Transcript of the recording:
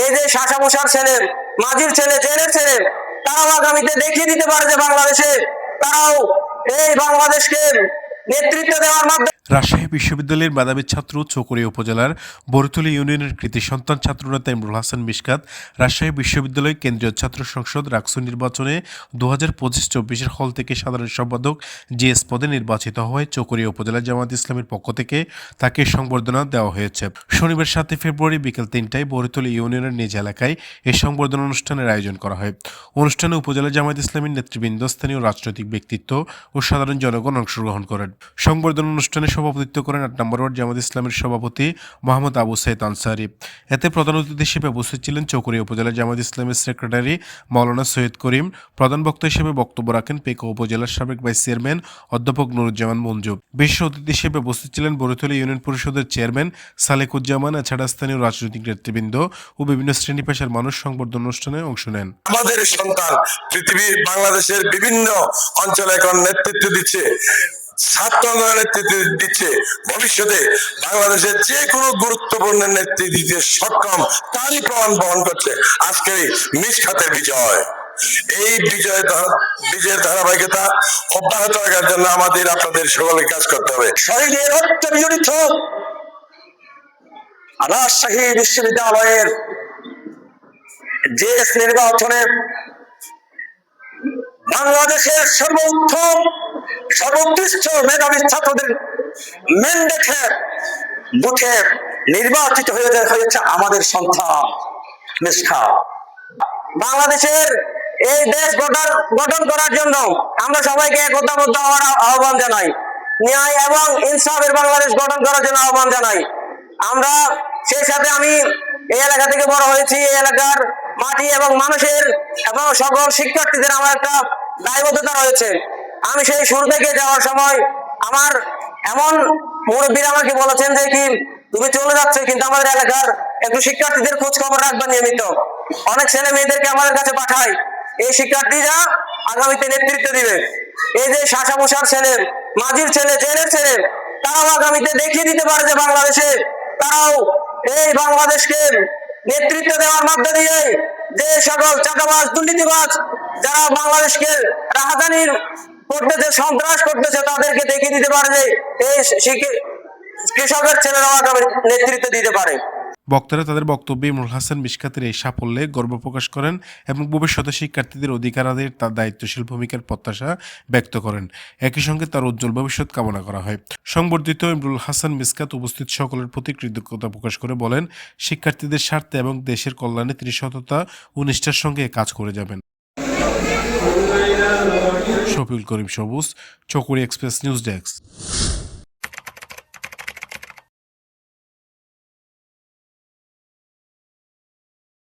এই যে শাসামশার ছেলে, মাঝির ছেলে, জেলের ছেলে, তারাও আগামীতে দেখিয়ে দিতে পারে যে বাংলাদেশে তারাও এই বাংলাদেশকে নেতৃত্ব দেওয়ার মাধ্যমে। রাজশাহী বিশ্ববিদ্যালয়ের মেধাবী ছাত্র চকরিয়া উপজেলার বরতলী ইউনিয়নের কৃতি সন্তান ছাত্রনেতা ইমরুল হাসান মিশকাত রাজশাহী বিশ্ববিদ্যালয় কেন্দ্রীয় ছাত্র সংসদ রাকসু নির্বাচনে 2025-24 হল থেকে সাধারণ সম্পাদক জিএস পদে নির্বাচিত হওয়ায় চকরিয়া উপজেলা জামায়াত ইসলামীর পক্ষ থেকে তাকে সংবর্ধনা দেওয়া হয়েছে। শনিবার 7 ফেব্রুয়ারি বিকেল 3টায় বরতলী ইউনিয়নের নিজ এলাকায় এই সংবর্ধনা অনুষ্ঠানের আয়োজন করা হয়। অনুষ্ঠানে উপজেলা জামায়াত ইসলামীর নেতৃবৃন্দ, স্থানীয় রাজনৈতিক ব্যক্তিত্ব ও সাধারণ জনগণ অংশগ্রহণ করেন। সংবর্ধনা অনুষ্ঠানে সভাপতিত্ব করেন 8 নম্বর ওয়ার্ড জামায়াত ইসলামের সভাপতি মোহাম্মদ আবু সাইদ আনসারি। এতে প্রধান অতিথি হিসেবে উপস্থিত ছিলেন চকরিয়া উপজেলা জামায়াত ইসলামের সেক্রেটারি মাওলানা সৈয়দ করিম। প্রধান বক্তা হিসেবে বক্তব্য রাখেন পেকো উপজেলার সাবেক ভাইস চেয়ারম্যান অধ্যাপক নুরুজ্জামান মঞ্জু। বিশেষ অতিথি হিসেবে উপস্থিত ছিলেন বরতলী ইউনিয়ন পরিষদের চেয়ারম্যান সালেকুজ্জামান। এছাড়া স্থানীয় রাজনৈতিক নেতৃবৃন্দ ও বিভিন্ন শ্রেণী পেশার মানুষ সংবর্ধনা অনুষ্ঠানে অংশ নেন। আমাদের সন্তান পৃথিবীর বাংলাদেশের বিভিন্ন অঞ্চলে এখন নেতৃত্ব দিচ্ছে, ছাত্র নেতৃত্ব দিচ্ছে, ভবিষ্যতে বাংলাদেশের যে কোনো গুরুত্বপূর্ণ নেতৃত্ব দিতে সক্ষম তারই প্রমাণ বহন করছে আজকের মিশকাতের বিজয়। এই বিজয়ের ধারাবাহিকতা অব্যাহত রাখার জন্য আমাদের আপনাদের সকলের কাজ করতে হবে। শহীদের রক্ত বিজড়িত রাজশাহী বিশ্ববিদ্যালয়ের জিএস নির্বাচনে বাংলাদেশের সর্বোত্তম সর্বোৎকৃষ্ট মেধাবী ছাত্রদের ম্যান্ডেটে বুথে নির্বাচিত হয়েছে আমাদের সন্তান মিশকাত। বাংলাদেশের এই দেশ গঠন করার জন্য আমরা সবাইকে একতাবদ্ধ হওয়ার আহ্বান জানাই। ন্যায় এবং ইনসাফের বাংলাদেশ গঠন করার জন্য আহ্বান জানাই। আমরা সেই সাথে আমি এই এলাকা থেকে বড় হয়েছি, এই এলাকার মাটি এবং মানুষের এবং সকল শিক্ষার্থীদের আমার একটা দায়বদ্ধতা রয়েছে। আমি সেই শুরু থেকে যাওয়ার সময় আমার এমন মুরব্বীরা আমাকে বলেছেন যে কি তুমি চলে যাচ্ছে, কিন্তু আমাদের এলাকার একটু শিক্ষার্থীদের খোঁজ খবর রাখবা নিয়মিত। অনেক ছেলে মেয়েদেরকে আমাদের কাছে পাঠায়, এই শিক্ষার্থীরা আগামীতে নেতৃত্ব দিবে। এই যে শাসামশার ছেলে, মাঝির ছেলে, জেলের ছেলে, তারাও আগামীতে দেখিয়ে দিতে পারে যে বাংলাদেশে তারাও এই বাংলাদেশকে নেতৃত্ব দেওয়ার মধ্যে দিয়ে যে সকল চাঁদাবাজ, দুর্নীতিবাজ যারা বাংলাদেশকে রাহাজানির করতেছে, সন্ত্রাস করতেছে, তাদেরকে দেখিয়ে দিতে পারে যে এই কৃষকের ছেলেরাও আগামী নেতৃত্ব দিতে পারে। বক্তারা তাদের বক্তব্যে ইমরুল হাসান মিশকাতের এই সাফল্যে গর্ব প্রকাশ করেন এবং ভবিষ্যতে শিক্ষার্থীদের অধিকার আদায়ের তার দায়িত্বশীল ভূমিকার প্রত্যাশা ব্যক্ত করেন। একই সঙ্গে তার উজ্জ্বল ভবিষ্যৎ কামনা করা হয়। সংবর্ধিত ইমরুল হাসান মিশকাত উপস্থিত সকলের প্রতি কৃতজ্ঞতা প্রকাশ করে বলেন, শিক্ষার্থীদের স্বার্থে এবং দেশের কল্যাণে তিনি সততা ও নিষ্ঠার সঙ্গে কাজ করে যাবেন। শফিউল করিম সবুজ, চকরিয়া এক্সপ্রেস নিউজ ডেস্ক।